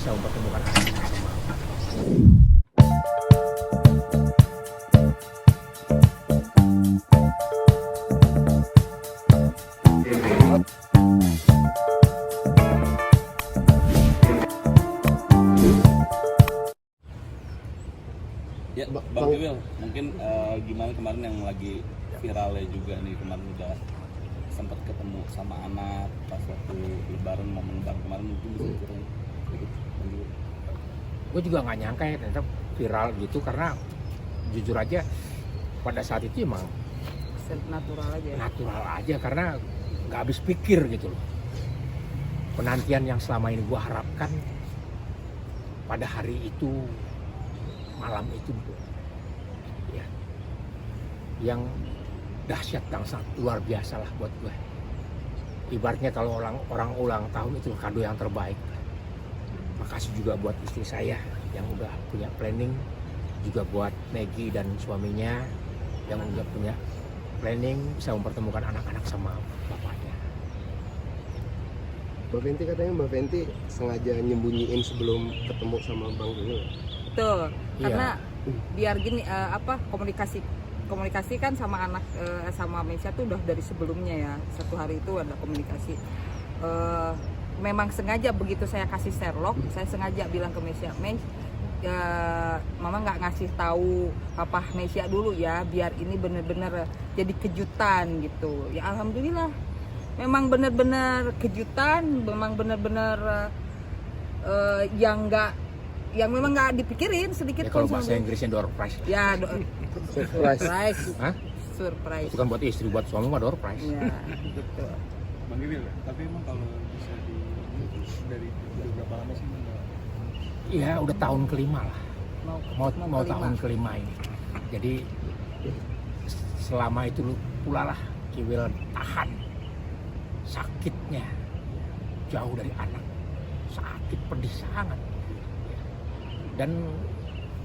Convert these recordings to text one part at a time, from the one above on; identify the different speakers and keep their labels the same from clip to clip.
Speaker 1: bisa mempertemukan anak-anak sama
Speaker 2: Ya, Bang Kiwil, mungkin gimana kemarin yang lagi viralnya juga nih, kemarin udah sempat ketemu sama anak pas waktu lebaran, momen lebaran kemarin, mungkin bisa ceritain sedikit, Bang Kiwil.
Speaker 1: gue juga nggak nyangka ya ternyata viral gitu, karena jujur aja pada saat itu emang natural aja karena nggak habis pikir gitu loh. Penantian yang selama ini gue harapkan pada hari itu, malam itu ya, yang dahsyat dan sangat luar biasa lah buat gue. Ibaratnya kalau orang ulang tahun itu kado yang terbaik. Makasih juga buat istri saya yang udah punya planning, juga buat Maggie dan suaminya yang udah punya planning bisa mempertemukan anak-anak sama bapaknya.
Speaker 3: Mbak Fenty, katanya Mbak Fenty sengaja nyembunyiin sebelum ketemu sama Bang Kiwil.
Speaker 4: Betul, karena
Speaker 1: Iya.
Speaker 4: biar gini komunikasi kan sama anak sama Mesya tuh udah dari sebelumnya ya, satu hari itu ada komunikasi. Memang sengaja begitu saya kasih Sherlock, saya sengaja bilang ke Mesya, Mama nggak ngasih tahu Papa Mesya dulu ya, biar ini bener-bener jadi kejutan gitu. Ya alhamdulillah, memang bener-bener kejutan, memang bener-bener yang memang nggak dipikirin sedikit
Speaker 1: Ya, kalau
Speaker 4: pun
Speaker 1: bahasa
Speaker 4: sebelum-
Speaker 1: Inggrisnya door prize.
Speaker 4: ya
Speaker 3: Surprise.
Speaker 1: Hah?
Speaker 4: surprise
Speaker 1: Itu kan buat istri, buat suami mah door prize.
Speaker 4: ya gitu.
Speaker 5: Bang Kiwil, tapi emang kalau bisa dari berapa lama sih Bang?
Speaker 1: Iya, udah tahun kelima lah. Mau
Speaker 4: kelima.
Speaker 1: tahun kelima ini. Jadi selama itu pula lah Kiwil tahan sakitnya jauh dari anak, sakit pedih sangat. Dan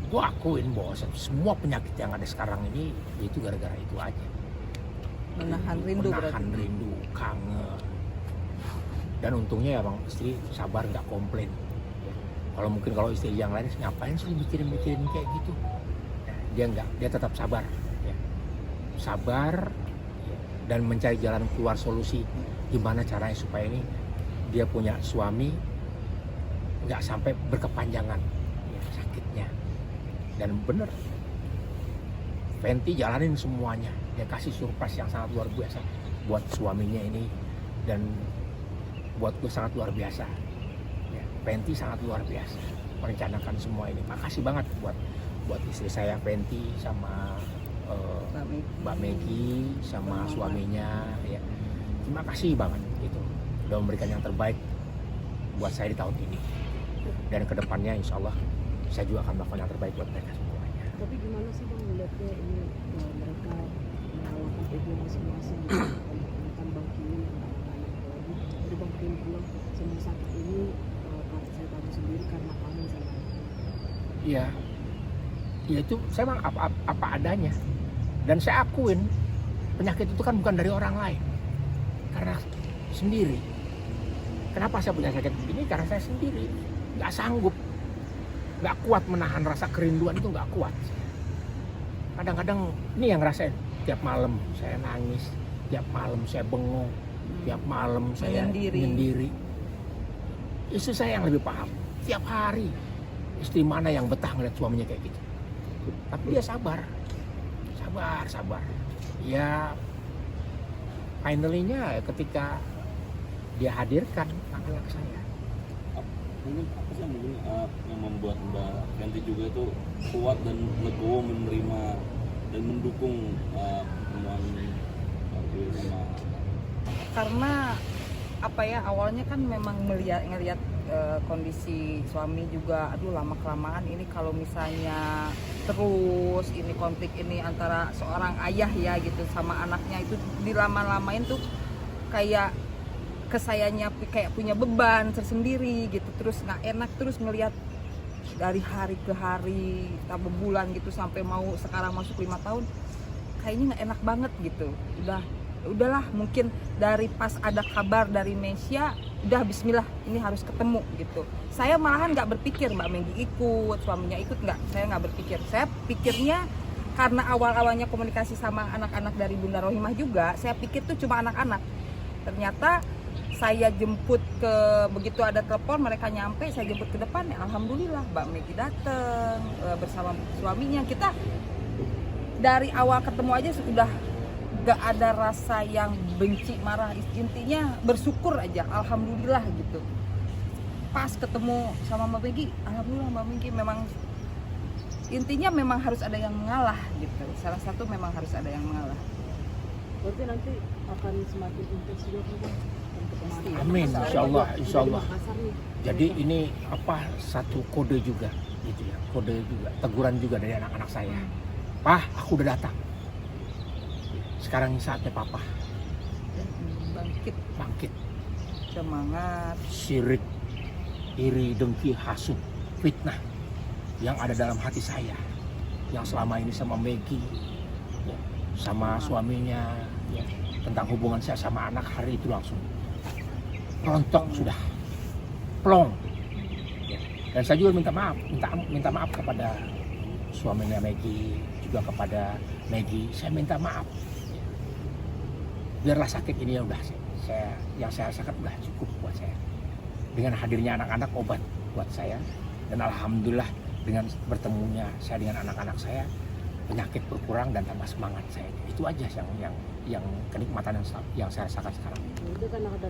Speaker 1: gue akuin bahwa semua penyakit yang ada sekarang ini itu gara-gara itu aja.
Speaker 4: Menahan rindu
Speaker 1: Menahan
Speaker 4: berarti.
Speaker 1: rindu, kangen. Dan untungnya ya bang istri sabar, nggak komplain. Kalau istri yang lain ngapain sih mikirin kayak gitu, dia enggak, dia tetap sabar ya. Sabar ya, dan mencari jalan keluar solusi gimana caranya supaya ini dia punya suami nggak sampai berkepanjangan ya, sakitnya. Dan bener Fenty jalanin semuanya, dia kasih surprise yang sangat luar biasa buat suaminya ini, dan buat gue sangat luar biasa. Fenty sangat luar biasa merencanakan semua ini. Makasih banget buat istri saya Fenty sama Mbak Maggie sama suaminya ya. Terima kasih banget gitu. Udah memberikan yang terbaik buat saya di tahun ini. Dan kedepannya insya Allah saya juga akan melakukan yang terbaik buat mereka semuanya.
Speaker 6: Tapi gimana sih Bang melihatnya ini mereka menawarkan ego masing-masing gitu, menekan Bang Kiwil anak-anak lagi. Jadi Bang Kiwil bilang semua sakit ini saya tahu sendiri karena kamu sama.
Speaker 1: Iya, ya itu saya memang apa adanya. Dan saya akuin penyakit itu kan bukan dari orang lain, karena sendiri. Kenapa saya punya sakit begini? Karena saya sendiri, nggak sanggup, nggak kuat menahan rasa kerinduan itu, nggak kuat. Kadang-kadang ini yang ngerasain, tiap malam saya nangis, tiap malam saya bengong, tiap malam saya menyendiri. Istri saya yang lebih paham. Tiap hari istri mana yang betah ngeliat suaminya kayak gitu. Tapi dia sabar. Ya finally-nya ketika dia hadirkan anak saya.
Speaker 2: Mungkin apa sih yang membuat Mbak Fenty juga itu kuat dan legowo menerima dan mendukung pertemuan Bang Kiwil sama,
Speaker 4: Karena apa ya, awalnya kan memang ngelihat kondisi suami juga, aduh lama kelamaan ini kalau misalnya terus ini konflik ini antara seorang ayah ya gitu sama anaknya itu dilama-lamain tuh kayak kesayanya kayak punya beban tersendiri gitu, terus nggak enak terus ngelihat dari hari ke hari tambah bulan gitu sampai mau sekarang masuk 5 tahun kayaknya nggak enak banget gitu. Udah udahlah, mungkin dari pas ada kabar dari Mesia, udah bismillah ini harus ketemu gitu. Saya malahan nggak berpikir Mbak Megi ikut, suaminya ikut, nggak, saya nggak berpikir. Saya pikirnya karena awal-awalnya komunikasi sama anak-anak dari Bunda Rohimah juga, saya pikir tuh cuma anak-anak. Ternyata saya jemput ke, begitu ada telepon mereka nyampe, saya jemput ke depan, ya alhamdulillah Mbak Megi datang bersama suaminya. Kita dari awal ketemu aja sudah gak ada rasa yang benci, marah, intinya bersyukur aja, alhamdulillah gitu. Pas ketemu sama Mbak Megi, alhamdulillah Mbak Megi memang intinya memang harus ada yang mengalah gitu. Salah satu memang harus ada yang mengalah.
Speaker 6: Berarti nanti akan semakin intens juga kan?
Speaker 4: Pasti.
Speaker 1: Amin, insya Allah, insya Allah.
Speaker 6: Makassar nih.
Speaker 1: Jadi ini apa, satu kode juga gitu ya, kode juga, teguran juga dari anak-anak saya. Pah, aku udah datang. Sekarang saatnya papa bangkit,
Speaker 4: Semangat.
Speaker 1: sirik, iri, dengki, hasut, fitnah yang ada dalam hati saya, yang selama ini sama Megi, ya, sama suaminya, ya, tentang hubungan saya sama anak, hari itu langsung rontok sudah, plong. Ya. Dan saya juga minta maaf kepada suaminya Megi, juga kepada Megi, saya minta maaf. Biarlah sakit ini udah yang saya rasakan udah cukup buat saya. Dengan hadirnya anak-anak obat buat saya, dan alhamdulillah dengan bertemunya saya dengan anak-anak saya, penyakit berkurang dan tambah semangat saya. Itu aja yang kenikmatan yang saya rasakan sekarang.
Speaker 6: Itu kan ada